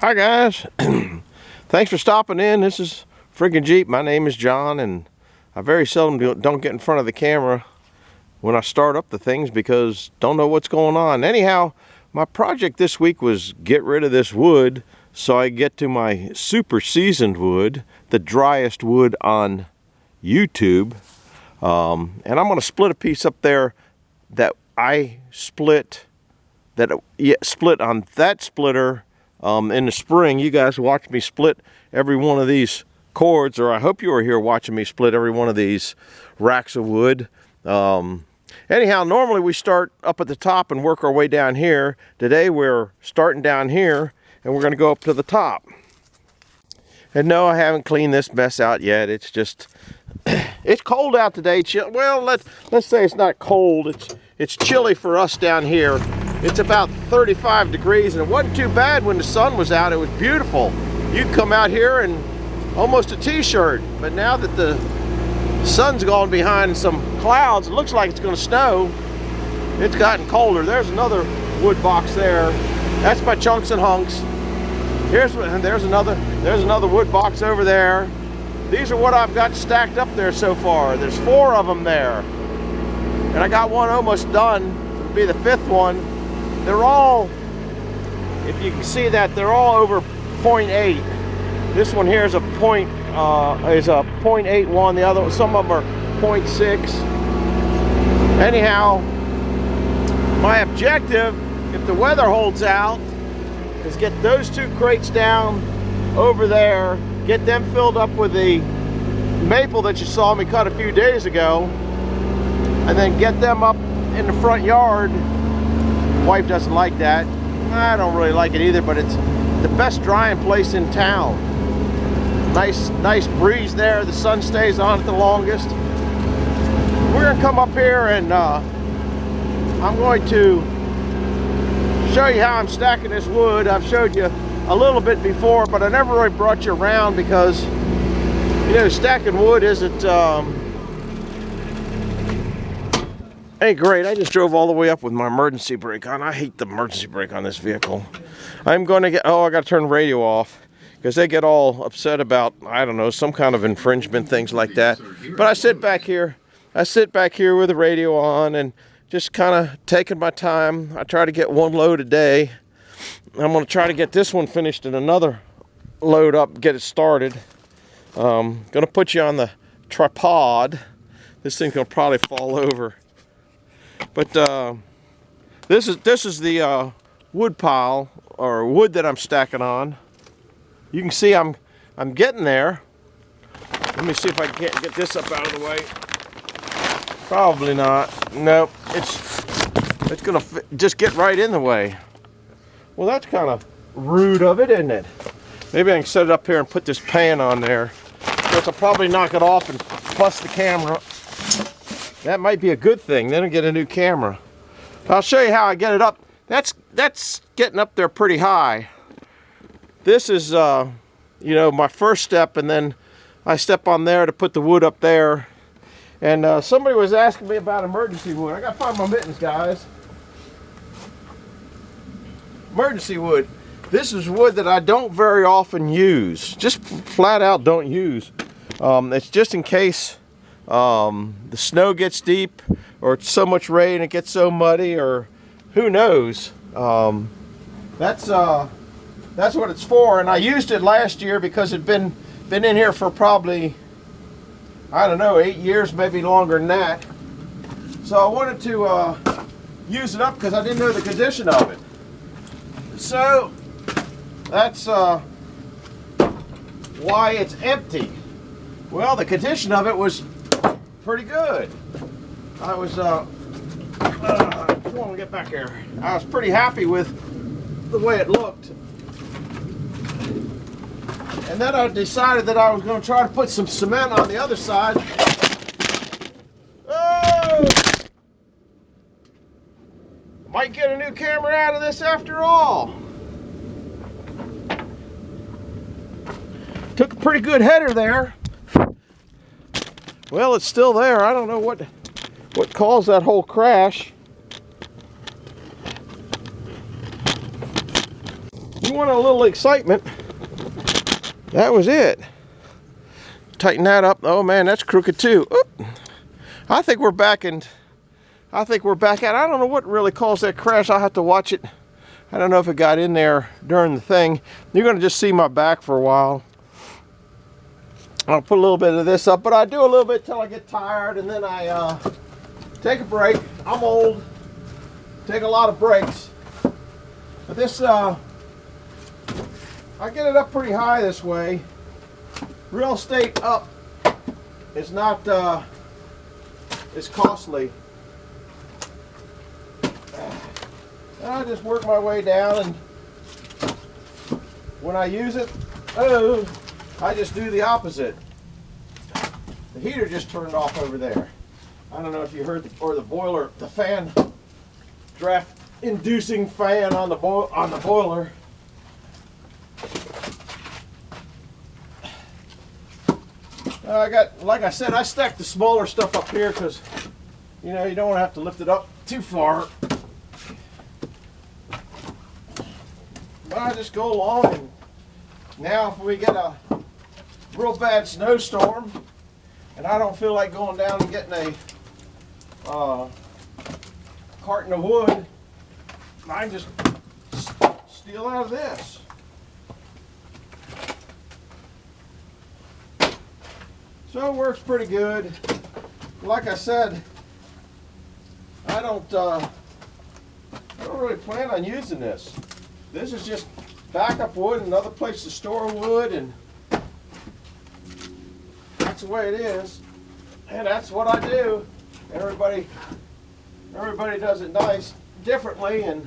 Hi guys, thanks for stopping in. This is Freaking Jeep. My name is John, and I very seldom don't get in front of the camera when I start up the things because don't know what's going on. Anyhow, my project this week was get rid of this wood so I get to my super seasoned wood, the driest wood on YouTube. And I'm going to split a piece up there that I split on that splitter in the spring. You guys watched me split every one of these cords, or I hope you were here watching me split every one of these racks of wood. Anyhow, normally we start up at the top and work our way down here. Today we're starting down here and we're going to go up to the top. And no, I haven't cleaned this mess out yet. It's just, it's cold out today. Well, let's say it's not cold. It's chilly for us down here. It's about 35 degrees, and it wasn't too bad when the sun was out. It was beautiful. You'd come out here in almost a t-shirt, but now that the sun's gone behind some clouds, it looks like it's going to snow. It's gotten colder. There's another wood box there. That's my chunks and hunks. There's another wood box over there. These are what I've got stacked up there so far. There's 4 of them there, and I got one almost done. It'll be the 5th one. They're all, if you can see that, they're all over 0.8. This one here is a 0.81. The other, some of them are 0.6. Anyhow, my objective, if the weather holds out, is get those 2 crates down over there, get them filled up with the maple that you saw me cut a few days ago, and then get them up in the front yard. Wife doesn't like that. I don't really like it either, but it's the best drying place in town. Nice breeze there. The sun stays on it the longest. We're gonna come up here and I'm going to show you how I'm stacking this wood. I've showed you a little bit before, but I never really brought you around because, you know, stacking wood isn't ain't great. I just drove all the way up with my emergency brake on. I hate the emergency brake on this vehicle. I'm going to get, I got to turn the radio off because they get all upset about, I don't know, some kind of infringement, things like that. But I sit back here with the radio on and just kind of taking my time. I try to get 1 load a day. I'm going to try to get this one finished and another load up, get it started. Going to put you on the tripod. This thing's going to probably fall over. But this is the wood pile, or wood that I'm stacking on. You can see I'm getting there. Let me see if I can't get this up out of the way. Probably not. Nope. It's gonna just get right in the way. Well, that's kind of rude of it, isn't it? Maybe I can set it up here and put this pan on there. But I'll probably knock it off and bust the camera. That might be a good thing. Then I'll get a new camera. I'll show you how I get it up. That's getting up there pretty high. This is, you know, my first step, and then I step on there to put the wood up there. And somebody was asking me about emergency wood. I gotta find my mittens, guys. Emergency wood. This is wood that I don't very often use. Just flat out don't use. It's just in case the snow gets deep, or it's so much rain it gets so muddy, or who knows. That's what it's for. And I used it last year because it'd been in here for probably, I don't know, 8 years, maybe longer than that. So I wanted to use it up because I didn't know the condition of it. So that's why it's empty. Well, the condition of it was pretty good. I was, come on, get back here. I was pretty happy with the way it looked. And then I decided that I was going to try to put some cement on the other side. Oh! Might get a new camera out of this after all. Took a pretty good header there. Well, it's still there. I don't know what caused that whole crash. you want a little excitement, that was it. Tighten that up. Oh man, that's crooked too. Oop. I think we're back at, I don't know what really caused that crash. I'll have to watch it. I don't know if it got in there during the thing. You're gonna just see my back for a while. I'll put a little bit of this up, but I do a little bit till I get tired, and then I take a break. I'm old, take a lot of breaks. But this, I get it up pretty high this way. Real estate up is not, it's costly. I just work my way down, and when I use it, I just do the opposite. The heater just turned off over there. I don't know if you heard, or the boiler, the fan, draft inducing fan on the boiler. I got, like I said, I stacked the smaller stuff up here because, you know, you don't want to have to lift it up too far. But I just go along, and now if we get a real bad snowstorm and I don't feel like going down and getting a carton of wood, I can just steal out of this. So it works pretty good. Like I said, I don't really plan on using this. This is just backup wood, another place to store wood, and that's the way it is. And that's what I do. Everybody does it nice, differently, and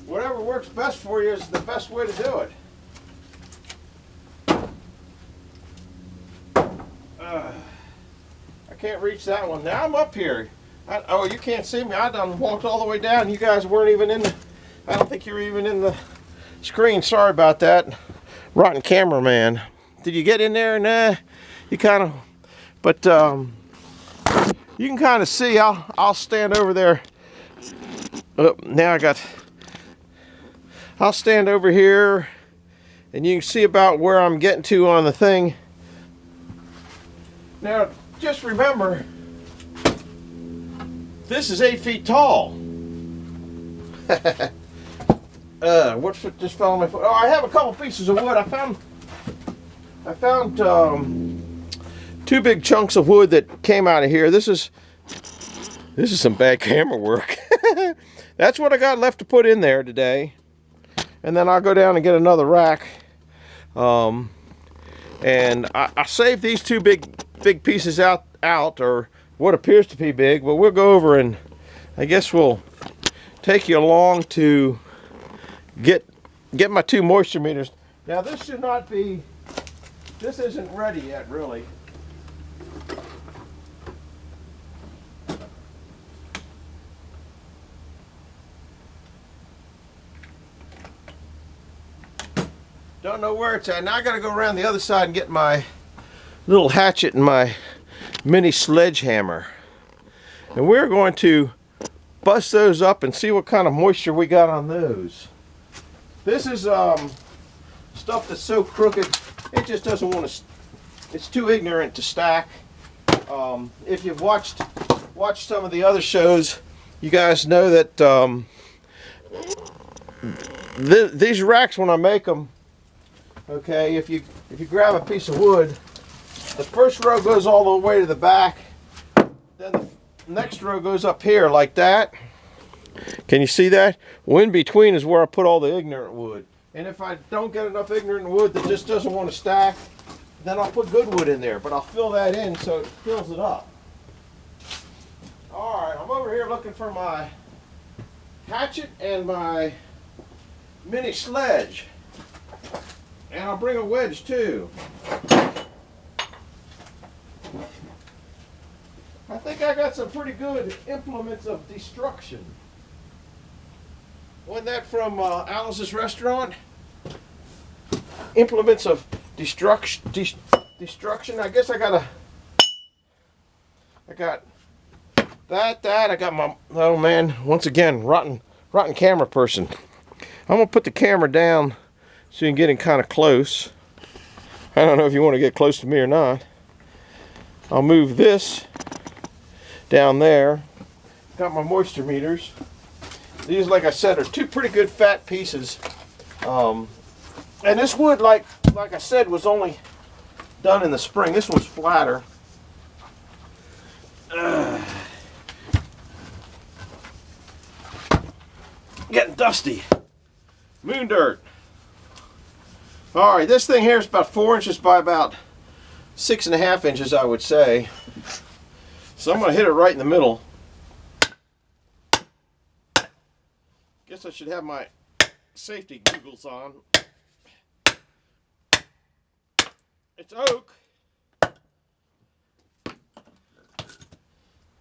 whatever works best for you is the best way to do it. I can't reach that one. Now I'm up here. Oh, you can't see me. I done walked all the way down. You guys weren't even in the, I don't think you were even in the screen. Sorry about that. Rotten cameraman. Did you get in there? Nah. You kind of, but you can kind of see. I'll stand over there. Oh, now I'll stand over here, and you can see about where I'm getting to on the thing. Now, just remember, this is 8 feet tall. What just fell on my foot? Oh, I have a couple pieces of wood. I found 2 big chunks of wood that came out of here. This is some bad camera work. That's what I got left to put in there today, and then I'll go down and get another rack. And I saved these 2 big pieces out, or what appears to be big, but we'll go over and I guess we'll take you along to get my 2 moisture meters. Now this should not be, this isn't ready yet really. Don't know where it's at. Now I gotta go around the other side and get my little hatchet and my mini sledgehammer. And we're going to bust those up and see what kind of moisture we got on those. This is stuff that's so crooked, it just doesn't want to, it's too ignorant to stack. If you've watched some of the other shows, you guys know that these racks, when I make them, okay, if you grab a piece of wood, the first row goes all the way to the back, then the next row goes up here like that. Can you see that? Well, in between is where I put all the ignorant wood. And if I don't get enough ignorant wood that just doesn't want to stack, then I'll put good wood in there, but I'll fill that in so it fills it up. Alright, I'm over here looking for my hatchet and my mini sledge. And I'll bring a wedge too. I think I got some pretty good implements of destruction. Wasn't that from Alice's Restaurant? Implements of destruction. I guess I got that. I got my, oh man, once again, rotten camera person. I'm gonna put the camera down So you're getting kind of close. I don't know if you want to get close to me or not. I'll move this down there. Got my moisture meters. These, like I said, are two pretty good fat pieces. And this wood, like I said, was only done in the spring. This one's flatter. Getting dusty. Moon dirt. All right, this thing here is about 4 inches by about 6.5 inches, I would say. So I'm going to hit it right in the middle. Guess I should have my safety goggles on. It's oak.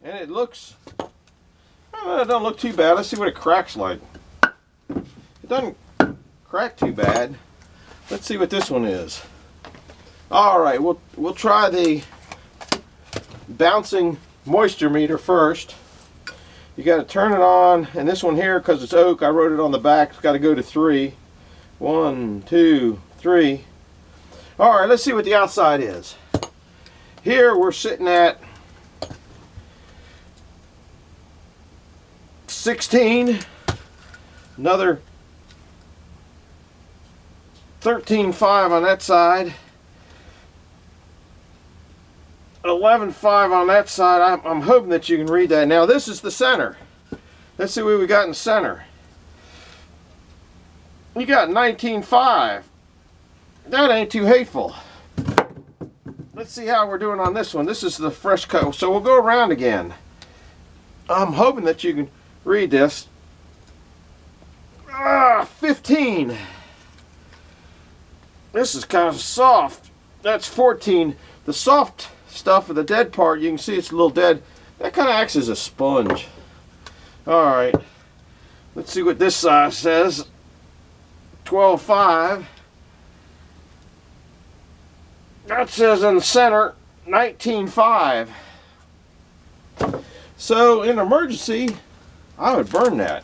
And it looks, it don't look too bad. Let's see what it cracks like. It doesn't crack too bad. Let's see what this one is. All right, we'll try the bouncing moisture meter first. You got to turn it on, and this one here, because it's oak, I wrote it on the back, it's got to go to 3. 1, 2, 3. All right, let's see what the outside is. Here we're sitting at 16, another 13.5 on that side, 11.5 on that side. I'm hoping that you can read that. Now this is the center. Let's see what we got in the center. You got 19.5. That ain't too hateful. Let's see how we're doing on this one. This is the fresh cut, so we'll go around again. I'm hoping that you can read this. 15. This is kind of soft. That's 14. The soft stuff of the dead part, you can see it's a little dead. That kind of acts as a sponge. All right. Let's see what this size says. 12.5. That says in the center 19.5. So in emergency, I would burn that.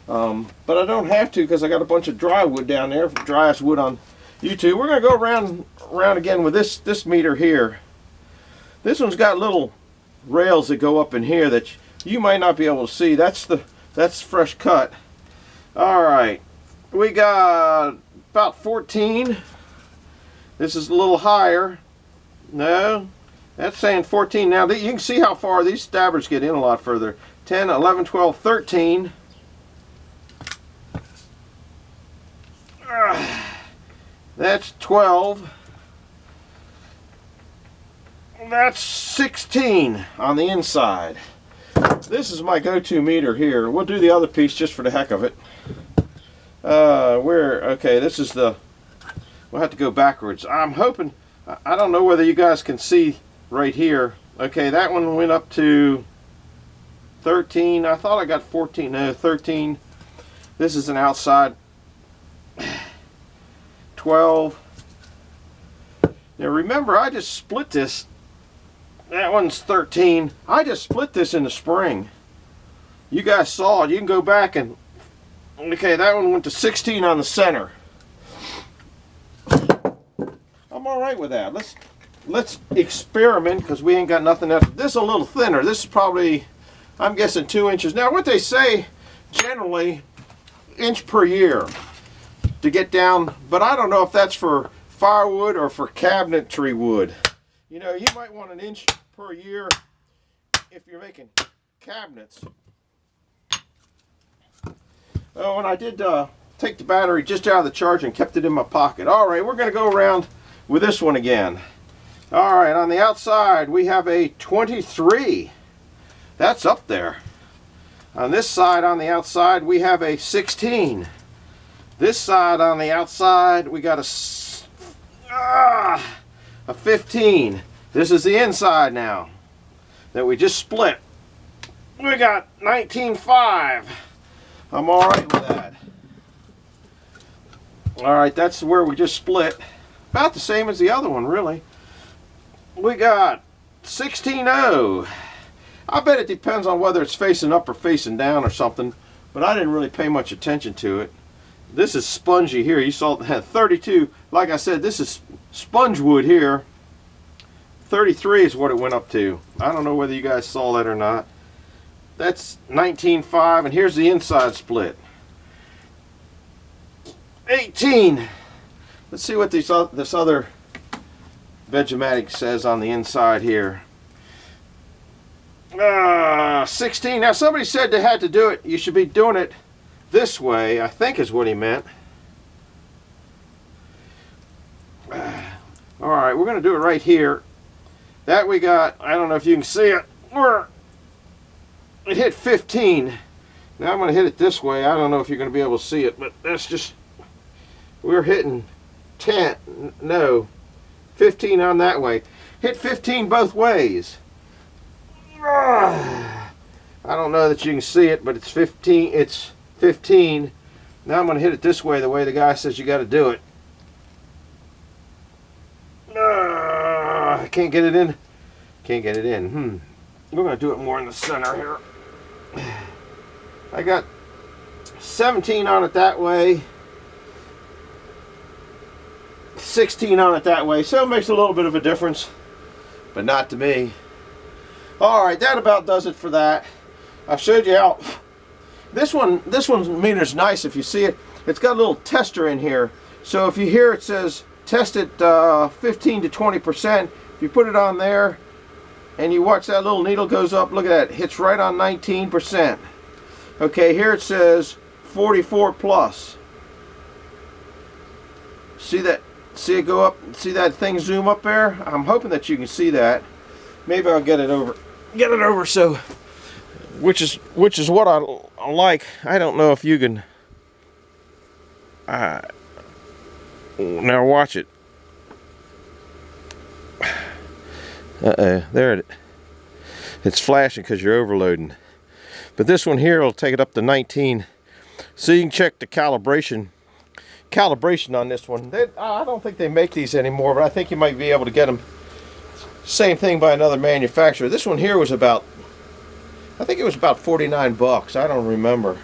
But I don't have to because I got a bunch of dry wood down there, driest wood on YouTube. We're going to go around again with this meter here. This one's got little rails that go up in here that you might not be able to see. That's fresh cut. All right, we got about 14. This is a little higher. No, that's saying 14. Now you can see how far these stabbers get in a lot further. 10, 11, 12, 13. That's 12. That's 16 on the inside. This is my go-to meter here. We'll do the other piece just for the heck of it. Okay, this is the, we'll have to go backwards. I'm hoping, I don't know whether you guys can see right here. Okay, that one went up to 13. I thought I got 14, no, 13. This is an outside 12. Now remember, I just split this. That one's 13. I just split this in the spring. You guys saw it. You can go back and, okay, that one went to 16 on the center. I'm all right with that. Let's experiment because we ain't got nothing else. This is a little thinner. This is probably, I'm guessing 2 inches. Now what they say generally, inch per year to get down, but I don't know if that's for firewood or for cabinetry wood. You know, you might want an inch per year if you're making cabinets. Oh, and I did take the battery just out of the charger and kept it in my pocket. All right, we're going to go around with this one again. All right, on the outside we have a 23. That's up there. On this side, on the outside, we have a 16. This side on the outside, we got a 15. This is the inside now that we just split. We got 19.5. I'm all right with that. All right, that's where we just split. About the same as the other one, really. We got 16.0. I bet it depends on whether it's facing up or facing down or something, but I didn't really pay much attention to it. This is spongy here. You saw that 32. Like I said, this is sponge wood here. 33 is what it went up to. I don't know whether you guys saw that or not. That's 19.5, and here's the inside split. 18. Let's see what this other Veg-O-Matic says on the inside here. 16. Now somebody said they had to do it. You should be doing it this way, I think is what he meant. Alright, we're going to do it right here. That we got, I don't know if you can see it, it hit 15. Now I'm going to hit it this way. I don't know if you're going to be able to see it, but that's just, we're hitting 10, no, 15 on that way. Hit 15 both ways. I don't know that you can see it, but it's 15. It's 15. Now I'm going to hit it this way, the way the guy says you got to do it. I can't get it in. Can't get it in. We're going to do it more in the center here. I got 17 on it that way. 16 on it that way. So it makes a little bit of a difference, but not to me. Alright, that about does it for that. I've showed you how this one's meter's nice. If you see it, it's got a little tester in here. So if you hear it says test it 15 to 20%, if you put it on there and you watch that little needle goes up, look at that, it hits right on 19%. Okay, here it says 44 plus. See that? See it go up? See that thing zoom up there? I'm hoping that you can see that. Maybe I'll get it over so, which is what I like. I don't know if you can now watch it. There it's flashing because you're overloading. But this one here will take it up to 19, so you can check the calibration on this one. I don't think they make these anymore, but I think you might be able to get them. Same thing by another manufacturer. This one here was about, I think it was about 49 bucks. I don't remember.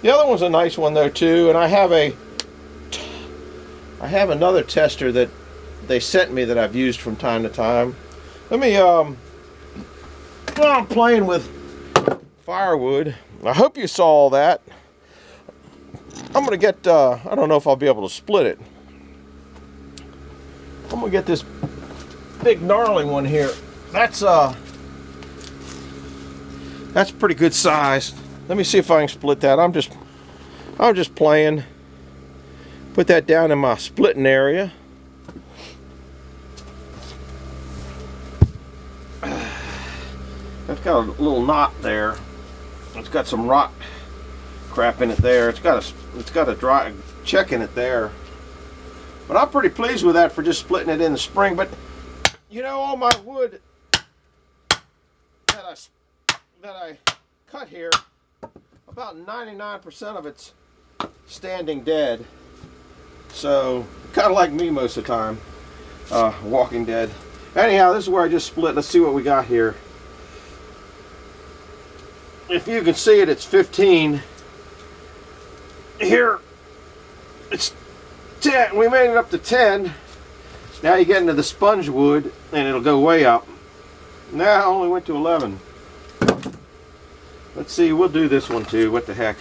The other one's a nice one though too, and I have another tester that they sent me that I've used from time to time. Let me I'm playing with firewood. I hope you saw all that. I'm gonna get I don't know if I'll be able to split it. I'm gonna get this big gnarly one here. That's pretty good size. Let me see if I can split that. I'm just playing. Put that down in my splitting area. That's got a little knot there. It's got some rock crap in it there. It's got a dry check in it there. But I'm pretty pleased with that for just splitting it in the spring. But you know, all my wood that I cut here, about 99% of it's standing dead. So kind of like me most of the time, Walking Dead. Anyhow, this is where I just split. Let's see what we got here. If you can see it, it's 15. Here, it's 10. We made it up to 10. Now you get into the sponge wood, and it'll go way up. Now I only went to 11. Let's see, we'll do this one too. What the heck?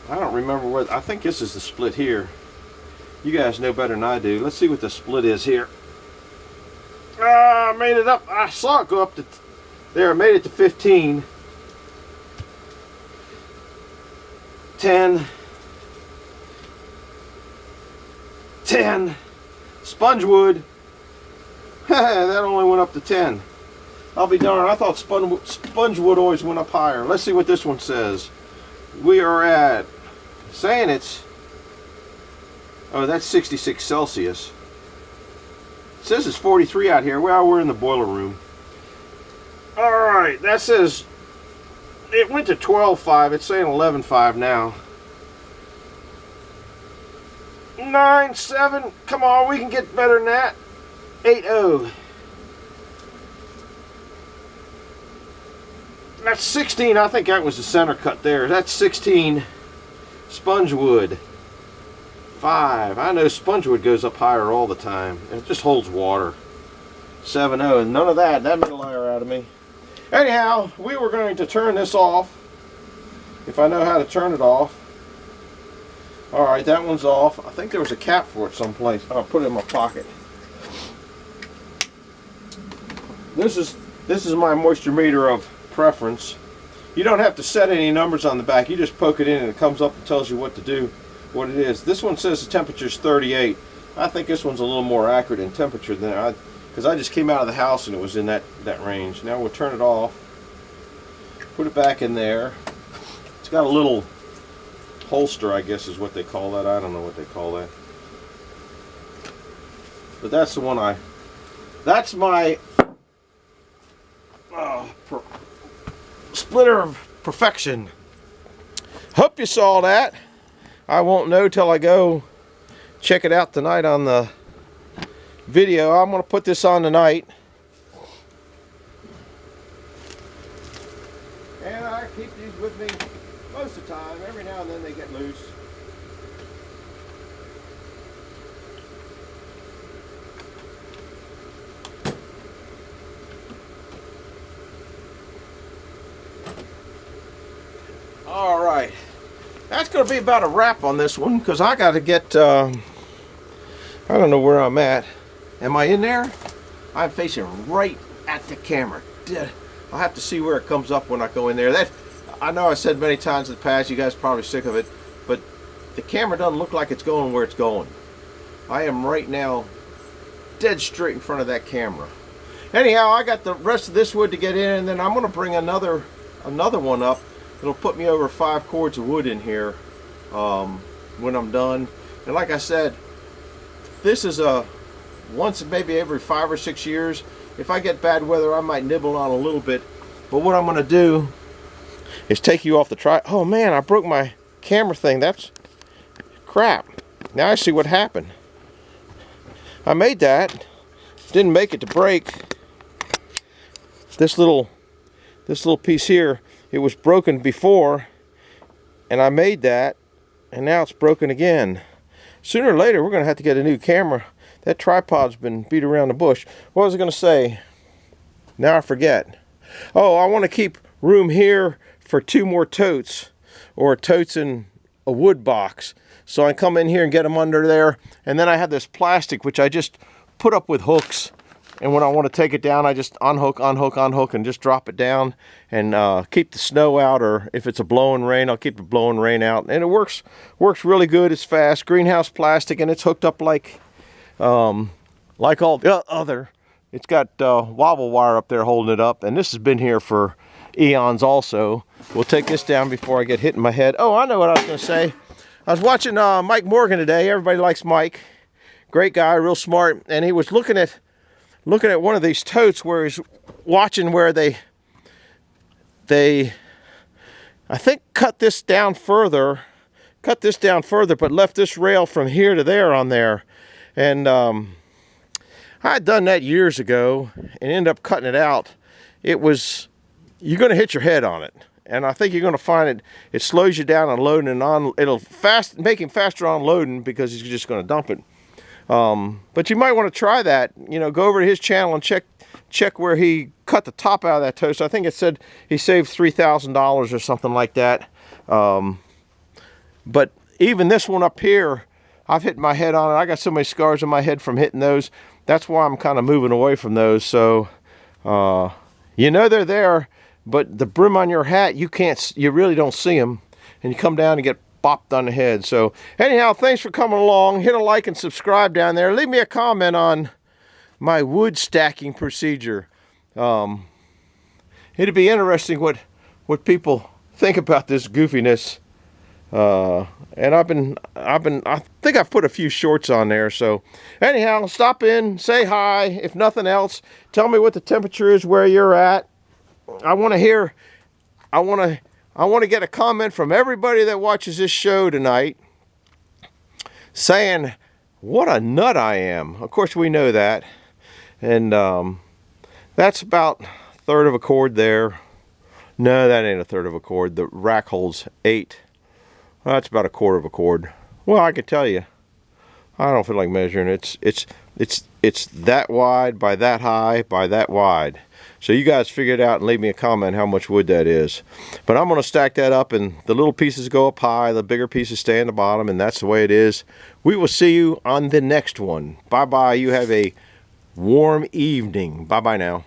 I don't remember what. I think this is the split here. You guys know better than I do. Let's see what the split is here. I made it up. I saw it go up to there. I made it to 15. 10. 10. Sponge wood. That only went up to 10. I'll be darned. I thought sponge wood always went up higher. Let's see what this one says. We are at, saying it's, oh, that's 66 Celsius. It says it's 43 out here. Well, we're in the boiler room. Alright, that says it went to 12.5. It's saying 11.5 now. 9.7. Come on, we can get better than that. 8.0. That's 16. I think that was the center cut there. That's 16 sponge wood. 5. I know Spongewood goes up higher all the time. It just holds water. 7.0, and none of that. That made a liar out of me. Anyhow, we were going to turn this off. If I know how to turn it off. Alright, that one's off. I think there was a cap for it someplace. I'll put it in my pocket. This is my moisture meter of preference. You don't have to set any numbers on the back. You just poke it in and it comes up and tells you what to do, what it is. This one says the temperature is 38. I think this one's a little more accurate in temperature than because I just came out of the house and it was in that range. Now we'll turn it off. Put it back in there. It's got a little holster, I guess is what they call that. I don't know what they call that. But that's the one that's my splitter of perfection. Hope you saw that. I won't know till I go check it out tonight on the video. I'm going to put this on tonight. And I keep these with me most of the time. Every now and then they get loose. All right. That's going to be about a wrap on this one because I got to get, I don't know where I'm at. Am I in there? I'm facing right at the camera. I'll have to see where it comes up when I go in there. I know I said many times in the past, you guys are probably sick of it, but the camera doesn't look like it's going where it's going. I am right now dead straight in front of that camera. Anyhow, I got the rest of this wood to get in, and then I'm going to bring another one up. It'll put me over 5 cords of wood in here when I'm done. And like I said, this is a once maybe every 5 or 6 years. If I get bad weather, I might nibble on a little bit. But what I'm going to do is take you off the tripod. Oh man, I broke my camera thing. That's crap. Now I see what happened. I made that. Didn't make it to break. This little piece here, it was broken before, and I made that, and now it's broken again. Sooner or later, we're going to have to get a new camera. That tripod's been beat around the bush. What was I going to say? Now I forget. Oh, I want to keep room here for 2 more totes, or totes in a wood box. So I come in here and get them under there, and then I have this plastic, which I just put up with hooks. And when I want to take it down, I just unhook, and just drop it down and keep the snow out, or if it's a blowing rain, I'll keep the blowing rain out. And it works really good. It's fast. Greenhouse plastic, and it's hooked up like all the other. It's got wobble wire up there holding it up, and this has been here for eons also. We'll take this down before I get hit in my head. Oh, I know what I was going to say. I was watching Mike Morgan today. Everybody likes Mike. Great guy, real smart. And he was looking at one of these totes where he's watching where they I think cut this down further, but left this rail from here to there on there. And I had done that years ago and ended up cutting it out. You're going to hit your head on it. And I think you're going to find it slows you down on loading and on. It'll make him faster on loading because he's just going to dump it. But you might want to try that. Go over to his channel and check where he cut the top out of that toast. I think it said he saved $3,000 or something like that. But even this one up here, I've hit my head on it. I got so many scars on my head from hitting those. That's why I'm kind of moving away from those. So, they're there, but the brim on your hat, you really don't see them. And you come down and get bopped on the head. So anyhow, thanks for coming along. Hit a like and subscribe down there. Leave me a comment on my wood stacking procedure. It'd be interesting what people think about this goofiness. And I think I've put a few shorts on there. So anyhow, stop in, say hi. If nothing else, tell me what the temperature is where you're at. I want to get a comment from everybody that watches this show tonight saying what a nut I am. Of course, we know that. And that's about 1/3 of a cord there. No, that ain't 1/3 of a cord. The rack holds 8. Well, that's about 1/4 of a cord. Well, I can tell you, I don't feel like measuring. It's that wide by that high by that wide. So you guys figure it out and leave me a comment how much wood that is. But I'm going to stack that up, and the little pieces go up high, the bigger pieces stay on the bottom, and that's the way it is. We will see you on the next one. Bye-bye. You have a warm evening. Bye-bye now.